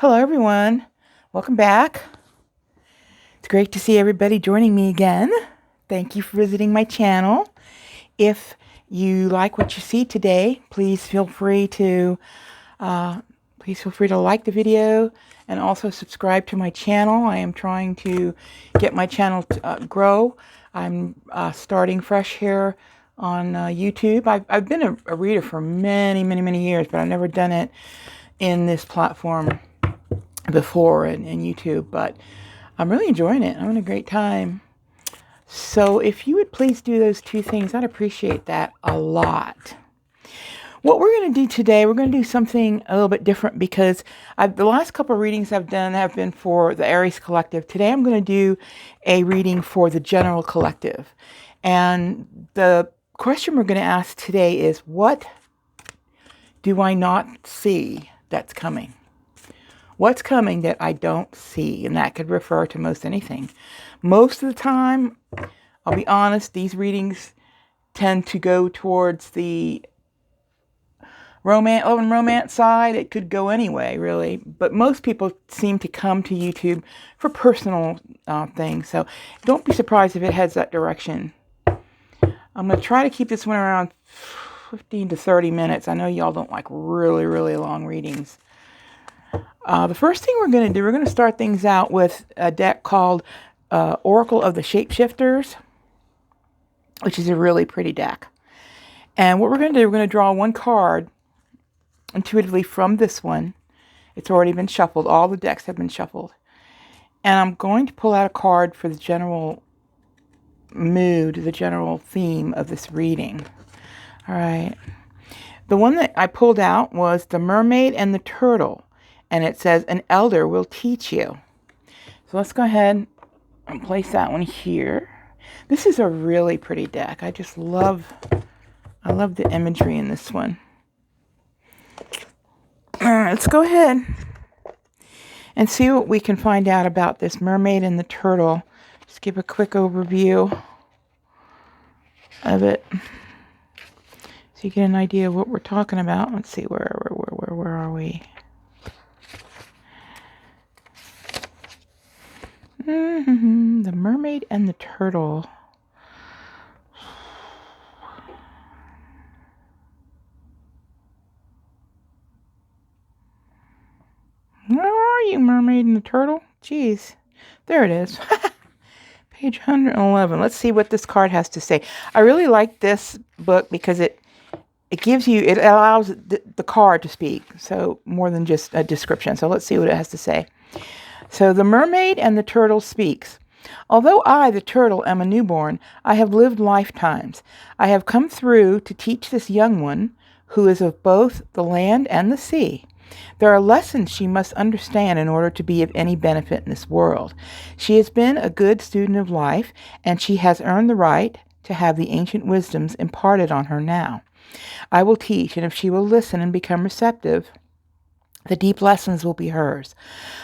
Hello, everyone. Welcome back. It's great to see everybody joining me again. Thank you for visiting my channel. If you like what you see today, please feel free to like the video and also subscribe to my channel. I am trying to get my channel to grow. I'm starting fresh here on YouTube. I've been a reader for many years, but I've never done it in this platform before in YouTube, but I'm really enjoying it. I'm having a great time. So if you would please do those two things, I'd appreciate that a lot. What we're going to do today, we're going to do something a little bit different because the last couple of readings I've done have been for the Aries Collective. Today I'm going to do a reading for the General Collective. And the question we're going to ask today is, what do I not see that's coming? What's coming that I don't see? And that could refer to most anything. Most of the time, I'll be honest, these readings tend to go towards the romance side. It could go anyway, really. But most people seem to come to YouTube for personal things. So don't be surprised if it heads that direction. I'm going to try to keep this one around 15 to 30 minutes. I know y'all don't like really long readings. The first thing we're going to do, we're going to start things out with a deck called Oracle of the Shapeshifters, which is a really pretty deck. And what we're going to do, we're going to draw one card intuitively from this one. It's already been shuffled. All the decks have been shuffled. And I'm going to pull out a card for the general mood, the general theme of this reading. All right. The one that I pulled out was the Mermaid and the Turtle. And it says, an elder will teach you. So let's go ahead and place that one here. This is a really pretty deck. I love the imagery in this one. Let's go ahead and see what we can find out about this Mermaid and the Turtle. Just give a quick overview of it, so you get an idea of what we're talking about. Let's see, where are we? The Mermaid and the Turtle. Where are you, Mermaid and the Turtle? Jeez. There it is. Page 111. Let's see what this card has to say. I really like this book because it allows the card to speak. So more than just a description. So let's see what it has to say. So the Mermaid and the Turtle speaks. Although I, the turtle, am a newborn, I have lived lifetimes. I have come through to teach this young one, who is of both the land and the sea. There are lessons she must understand in order to be of any benefit in this world. She has been a good student of life, and she has earned the right to have the ancient wisdoms imparted on her now. I will teach, and if she will listen and become receptive, the deep lessons will be hers.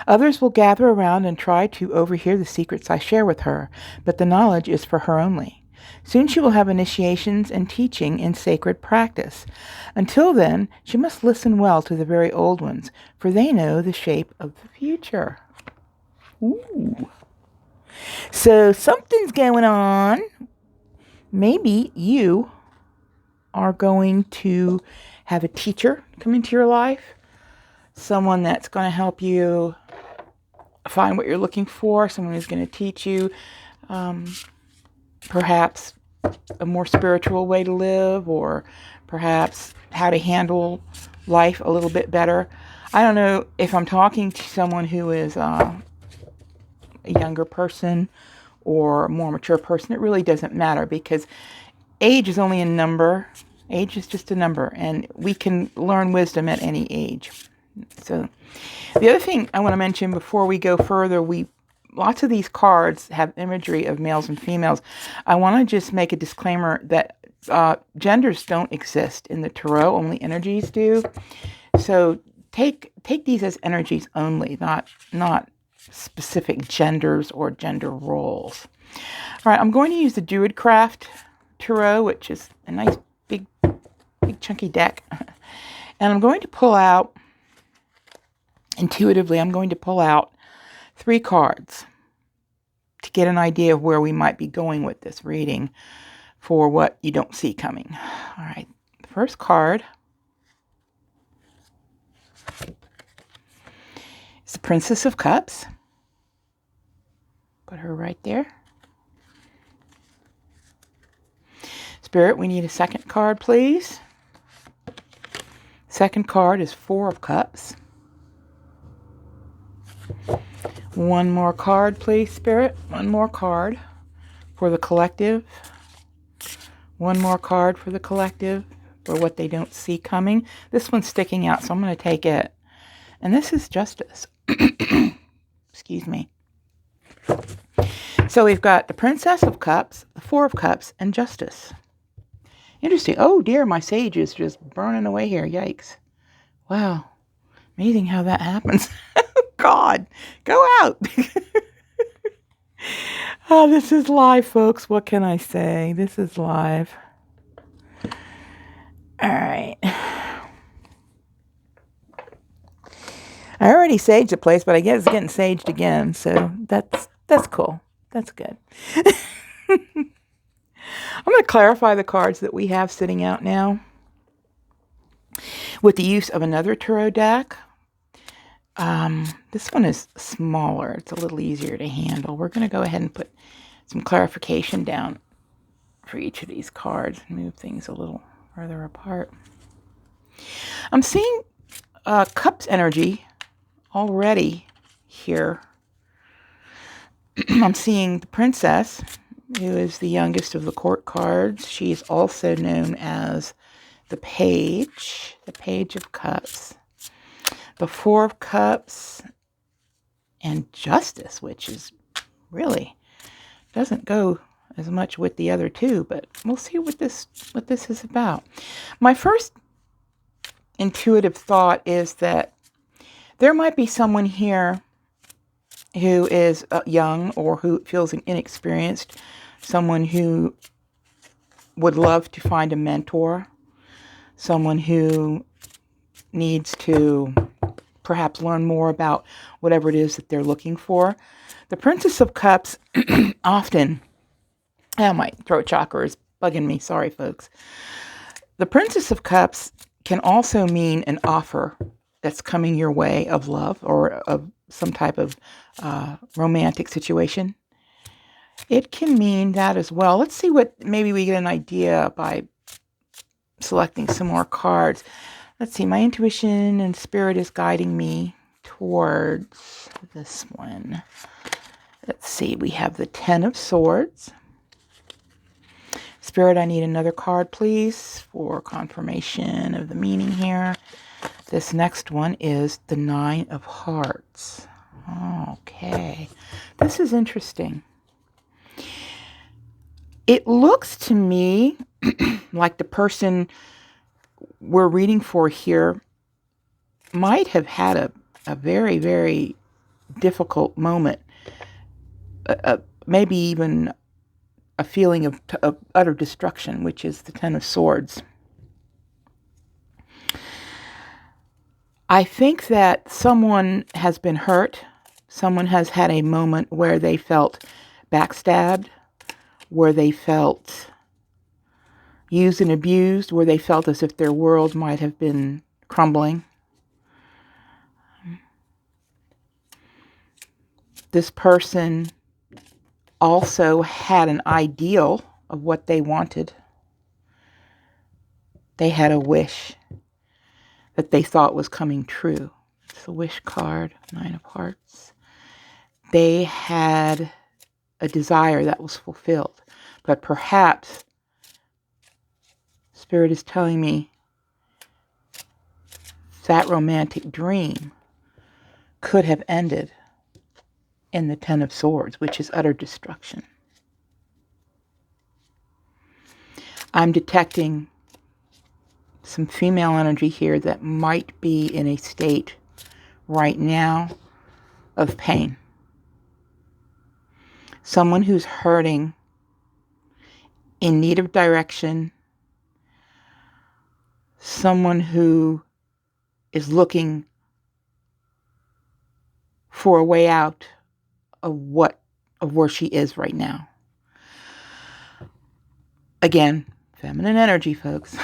Others will gather around and try to overhear the secrets I share with her, but the knowledge is for her only. Soon she will have initiations and teaching in sacred practice. Until then, she must listen well to the very old ones, for they know the shape of the future. Ooh. So something's going on. Maybe you are going to have a teacher come into your life. Someone that's going to help you find what you're looking for. Someone who's going to teach you perhaps a more spiritual way to live, or perhaps how to handle life a little bit better. I don't know if I'm talking to someone who is a younger person or a more mature person. It really doesn't matter, because age is only a number. Age is just a number, and we can learn wisdom at any age. So the other thing I want to mention before we go further, lots of these cards have imagery of males and females. I want to just make a disclaimer that genders don't exist in the tarot, only energies do. So take these as energies only, not specific genders or gender roles. All right, I'm going to use the Druidcraft Tarot, which is a nice big chunky deck. And I'm going to pull out intuitively, I'm going to pull out 3 cards to get an idea of where we might be going with this reading for what you don't see coming. All right, the first card is the Princess of Cups. Put her right there. Spirit, we need a second card, please. Second card is 4 of Cups. One more card, please, Spirit. One more card for the collective. One more card for the collective for what they don't see coming. This one's sticking out, so I'm going to take it. And this is Justice. Excuse me. So we've got the Princess of Cups, the 4 of Cups, and Justice. Interesting. Oh dear, my sage is just burning away here. Yikes. Wow. Amazing how that happens. God, go out. Oh, this is live, folks. What can I say? This is live. All right. I already saged the place, but I guess it's getting saged again. So that's cool. That's good. I'm going to clarify the cards that we have sitting out now with the use of another tarot deck. This one is smaller. It's a little easier to handle. We're going to go ahead and put some clarification down for each of these cards and move things a little further apart. I'm seeing Cups energy already here. I'm seeing the Princess, who is the youngest of the court cards. She is also known as the Page of Cups, the 4 of Cups, and Justice, which is really doesn't go as much with the other 2, but we'll see what this is about. My first intuitive thought is that there might be someone here who is young or who feels inexperienced, someone who would love to find a mentor, someone who needs to perhaps learn more about whatever it is that they're looking for. The Princess of Cups often, my throat chakra is bugging me, sorry folks. The Princess of Cups can also mean an offer that's coming your way of love or of some type of romantic situation. It can mean that as well. Let's see what, maybe we get an idea by selecting some more cards. Let's see, my intuition and spirit is guiding me towards this one. Let's see, we have the 10 of Swords. Spirit, I need another card, please, for confirmation of the meaning here. This next one is the 9 of Hearts. Okay, this is interesting. It looks to me like the person we're reading for here might have had a very, very difficult moment, maybe even a feeling of utter destruction, which is the 10 of Swords. I think that someone has been hurt. Someone has had a moment where they felt backstabbed, where they felt used and abused, where they felt as if their world might have been crumbling. This person also had an ideal of what they wanted. They had a wish that they thought was coming true. It's the wish card, 9 of Hearts. They had a desire that was fulfilled, but perhaps Spirit is telling me that romantic dream could have ended in the 10 of Swords, which is utter destruction. I'm detecting some female energy here that might be in a state right now of pain. Someone who's hurting, in need of direction, someone who is looking for a way out of where she is right now. Again, feminine energy, folks.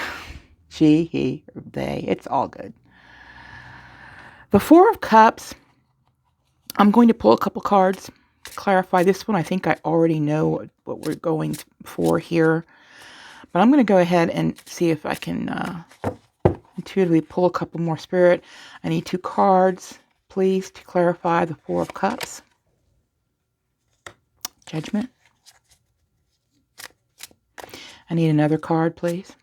She, he, or they, it's all good. The Four of Cups, I'm going to pull a couple cards to clarify this one. I think I already know what we're going for here. But I'm going to go ahead and see if I can intuitively pull a couple more, Spirit. I need 2 cards, please, to clarify the Four of Cups. Judgment. I need another card, please,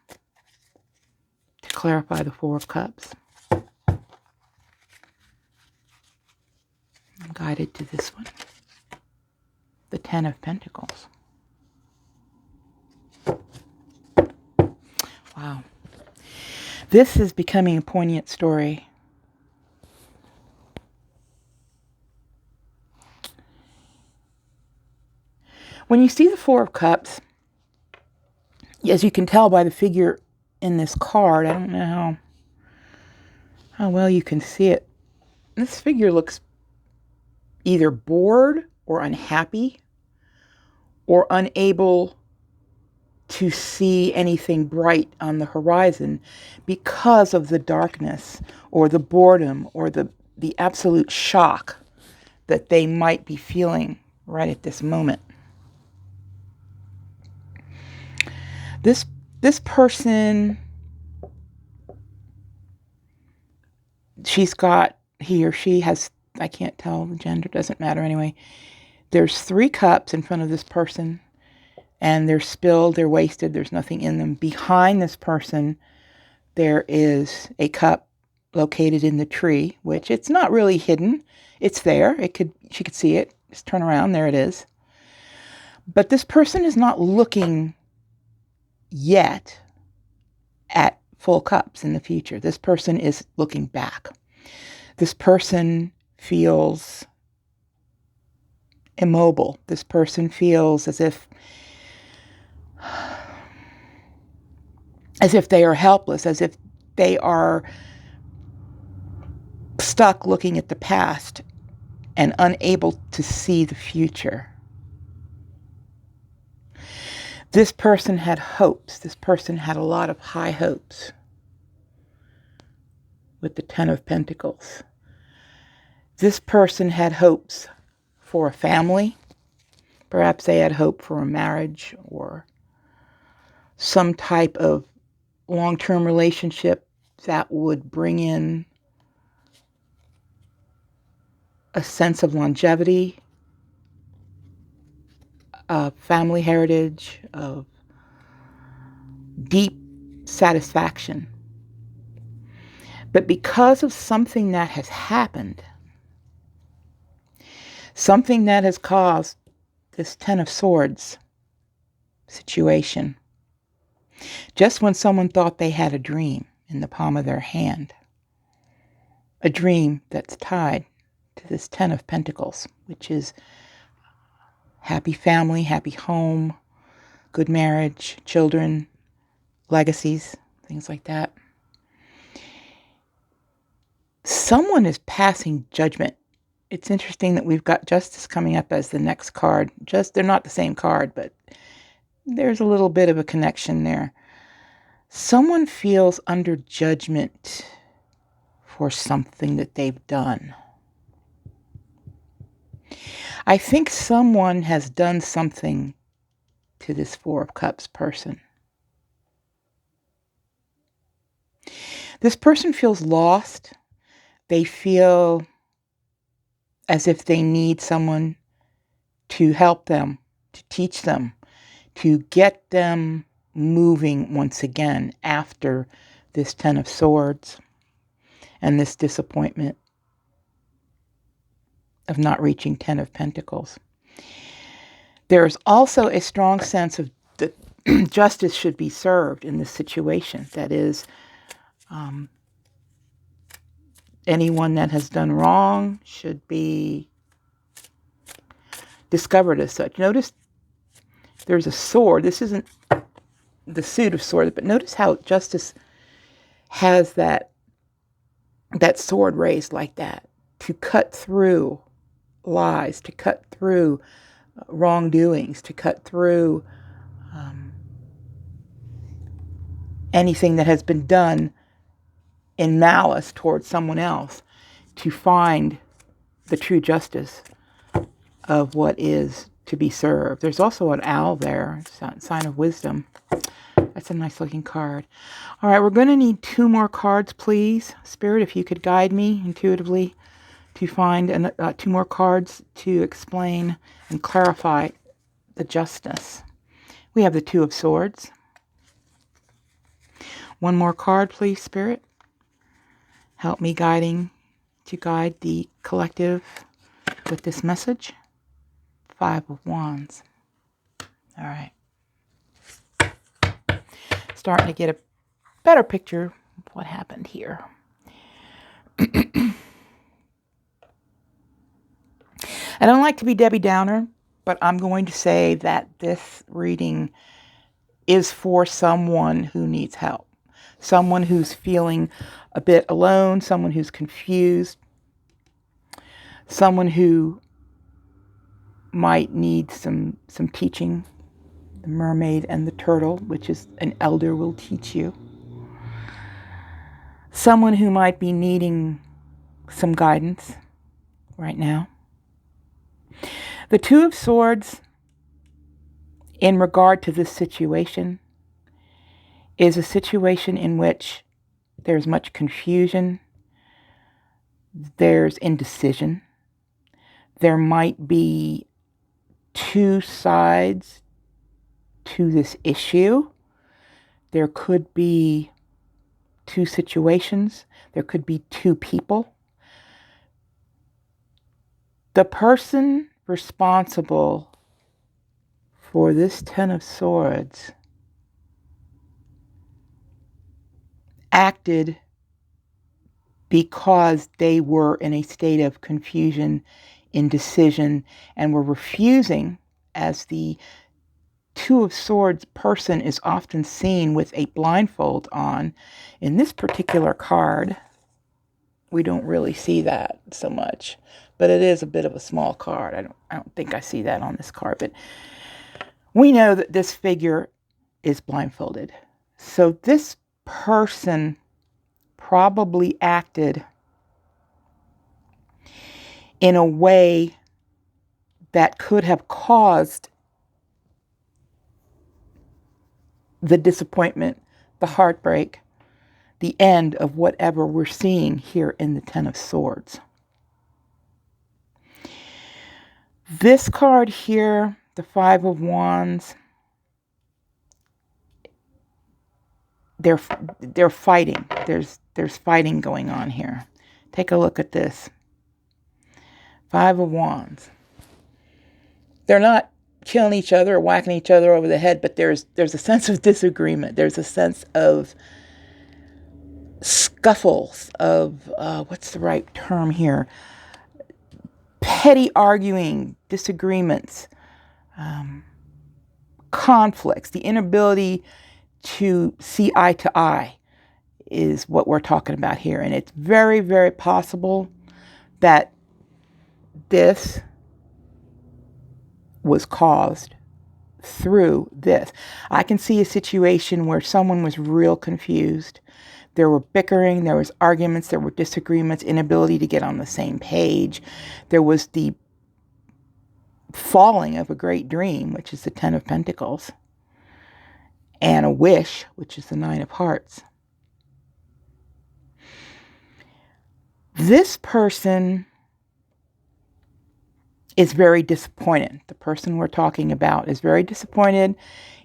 to clarify the Four of Cups. I'm guided to this one. The Ten of Pentacles. Wow. This is becoming a poignant story. When you see the Four of Cups, as you can tell by the figure in this card, I don't know how well you can see it. This figure looks either bored or unhappy or unable to see anything bright on the horizon because of the darkness or the boredom or the absolute shock that they might be feeling right at this moment. This person, he or she has, I can't tell the gender, doesn't matter anyway. There's 3 cups in front of this person, and they're spilled, they're wasted, there's nothing in them. Behind this person, there is a cup located in the tree, which it's not really hidden. It's there. She could see it. Just turn around, there it is. But this person is not looking yet at full cups in the future. This person is looking back. This person feels immobile. This person feels as if they are helpless, as if they are stuck looking at the past and unable to see the future. This person had hopes. This person had a lot of high hopes with the Ten of Pentacles. This person had hopes for a family. Perhaps they had hope for a marriage or some type of long-term relationship that would bring in a sense of longevity, of family heritage, of deep satisfaction. But because of something that has happened, something that has caused this Ten of Swords situation, just when someone thought they had a dream in the palm of their hand, a dream that's tied to this Ten of Pentacles, which is happy family, happy home, good marriage, children, legacies, things like that. Someone is passing judgment. It's interesting that we've got Justice coming up as the next card. They're not the same card, but there's a little bit of a connection there. Someone feels under judgment for something that they've done. I think someone has done something to this Four of Cups person. This person feels lost. They feel as if they need someone to help them, to teach them, to get them moving once again after this Ten of Swords and this disappointment of not reaching Ten of Pentacles. There is also a strong sense of that justice should be served in this situation. That is, anyone that has done wrong should be discovered as such. Notice there's a sword. This isn't the suit of swords, but notice how justice has that sword raised like that to cut through lies, to cut through wrongdoings, to cut through anything that has been done in malice towards someone else, to find the true justice of what is to be served. There's also an owl there, sign of wisdom. That's a nice looking card. All right, we're going to need 2 more cards, please. Spirit, if you could guide me intuitively to find 2 more cards to explain and clarify the justice. We have the 2 of Swords. 1 more card, please, Spirit. Help me to guide the collective with this message. 5 of Wands. All right. Starting to get a better picture of what happened here. I don't like to be Debbie Downer, but I'm going to say that this reading is for someone who needs help. Someone who's feeling a bit alone, someone who's confused, someone who might need some teaching. The mermaid and the turtle, which is an elder will teach you. Someone who might be needing some guidance right now. The 2 of Swords, in regard to this situation, is a situation in which there's much confusion, there's indecision, there might be 2 sides to this issue. There could be 2 situations. There could be 2 people. The person responsible for this 10 of Swords acted because they were in a state of confusion, indecision, and were refusing, as the 2 of Swords person is often seen with a blindfold on. In this particular card, we don't really see that so much, but it is a bit of a small card. I don't think I see that on this card, but we know that this figure is blindfolded. So this person probably acted in a way that could have caused the disappointment, the heartbreak, the end of whatever we're seeing here in the 10 of Swords. This card here, the 5 of Wands, they're fighting. There's fighting going on here. Take a look at this. 5 of Wands. They're not killing each other or whacking each other over the head, but there's a sense of disagreement. There's a sense of scuffles, of what's the right term here? Petty arguing, disagreements, conflicts, the inability to see eye to eye is what we're talking about here. And it's very, very possible that this was caused through this. I can see a situation where someone was real confused. There were bickering, there was arguments, there were disagreements, inability to get on the same page. There was the falling of a great dream, which is the 10 of Pentacles, and a wish, which is the 9 of Hearts. This person is very disappointed. The person we're talking about is very disappointed.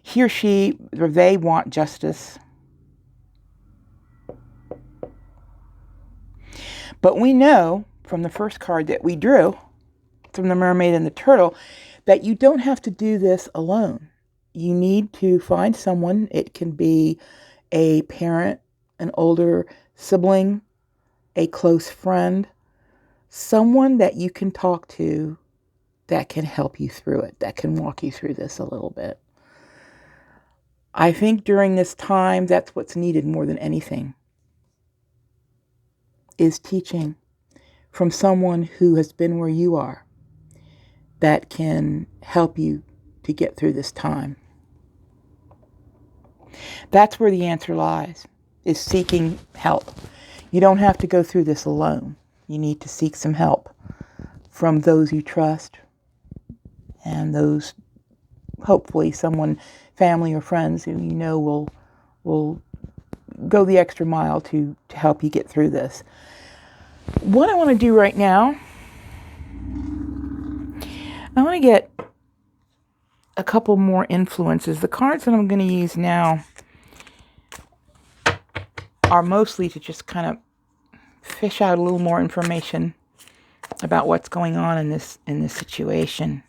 He or she, or they want justice. But we know from the first card that we drew, from the mermaid and the turtle, that you don't have to do this alone. You need to find someone. It can be a parent, an older sibling, a close friend, someone that you can talk to that can help you through it, that can walk you through this a little bit. I think during this time, that's what's needed more than anything, is teaching from someone who has been where you are, that can help you to get through this time. That's where the answer lies, is seeking help. You don't have to go through this alone. You need to seek some help from those you trust and those, hopefully, someone, family or friends who you know will go the extra mile to help you get through this. What I want to do right now, I want to get a couple more influences. The cards that I'm going to use now are mostly to just kind of fish out a little more information about what's going on in this situation.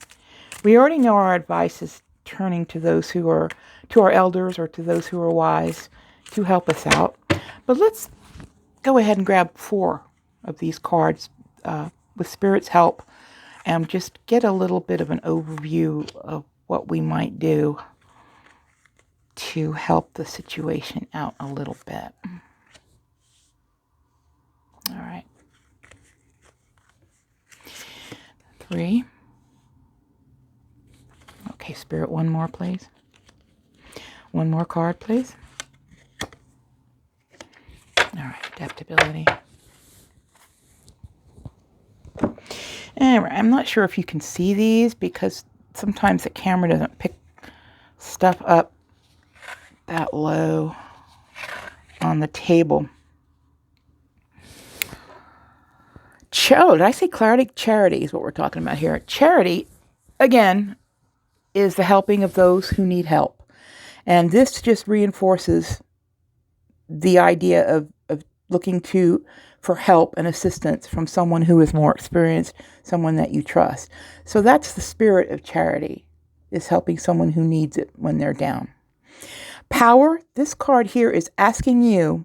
We already know our advice is turning to those who are, to our elders or to those who are wise to help us out. But let's go ahead and grab 4 of these cards with Spirit's help and just get a little bit of an overview of what we might do to help the situation out a little bit. All right. 3. Okay, Spirit, one more, please. One more card, please. All right, adaptability. Anyway, I'm not sure if you can see these because sometimes the camera doesn't pick stuff up that low on the table. Did I say clarity? Charity is what we're talking about here. Charity, again, is the helping of those who need help. And this just reinforces the idea of looking for help and assistance from someone who is more experienced, someone that you trust. So that's the spirit of charity, is helping someone who needs it when they're down. Power, this card here is asking you,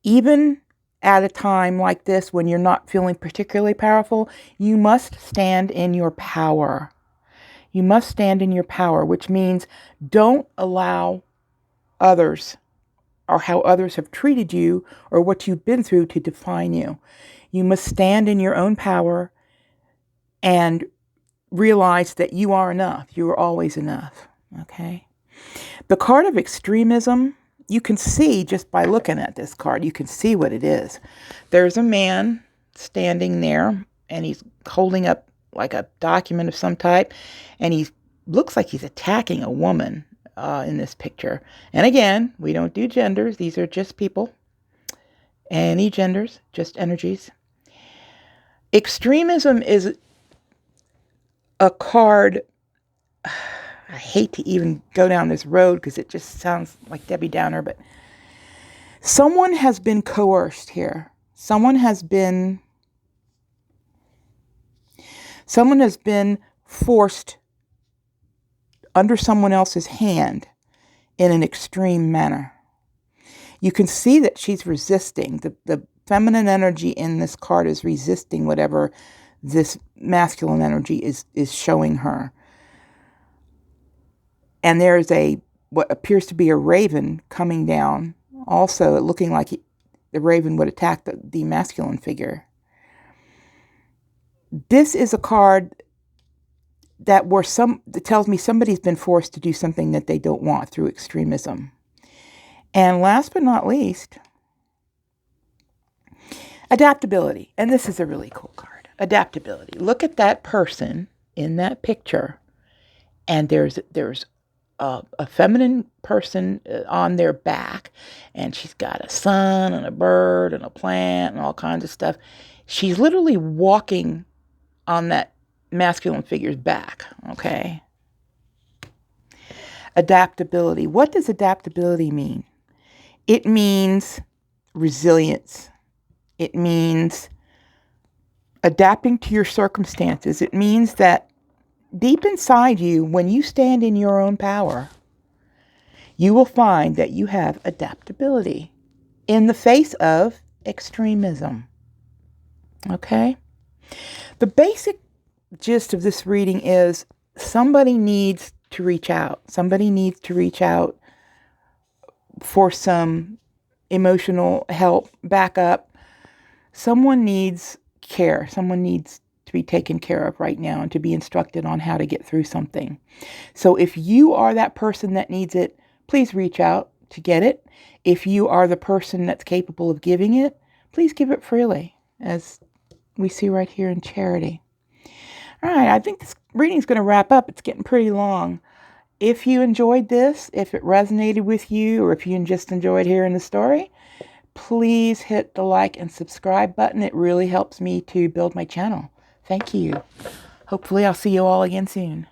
even at a time like this when you're not feeling particularly powerful, you must stand in your power. You must stand in your power, which means don't allow others or how others have treated you or what you've been through to define you. You must stand in your own power and realize that you are enough. You are always enough. Okay? The card of extremism, you can see just by looking at this card, you can see what it is. There's a man standing there and he's holding up like a document of some type, and he looks like he's attacking a woman in this picture. And again, we don't do genders. These are just people. Any genders, just energies. Extremism is a card. I hate to even go down this road because it just sounds like Debbie Downer, but someone has been coerced here. Someone has been forced under someone else's hand in an extreme manner. You can see that she's resisting. The feminine energy in this card is resisting whatever this masculine energy is showing her. And there's what appears to be a raven coming down, also looking like the raven would attack the masculine figure. This is a card that tells me somebody's been forced to do something that they don't want through extremism. And last but not least, adaptability. And this is a really cool card. Adaptability. Look at that person in that picture, and there's a feminine person on their back, and she's got a sun and a bird and a plant and all kinds of stuff. She's literally walking on that masculine figure's back, okay? Adaptability. What does adaptability mean? It means resilience. It means adapting to your circumstances. It means that deep inside you, when you stand in your own power, you will find that you have adaptability in the face of extremism. Okay? The basic gist of this reading is somebody needs to reach out. Somebody needs to reach out for some emotional help, backup. Someone needs care. Someone needs to be taken care of right now and to be instructed on how to get through something. So if you are that person that needs it, please reach out to get it. If you are the person that's capable of giving it, please give it freely, as we see right here in charity. All right, I think this reading is going to wrap up. It's getting pretty long. If you enjoyed this, if it resonated with you, or if you just enjoyed hearing the story, please hit the like and subscribe button. It really helps me to build my channel. Thank you. Hopefully I'll see you all again soon.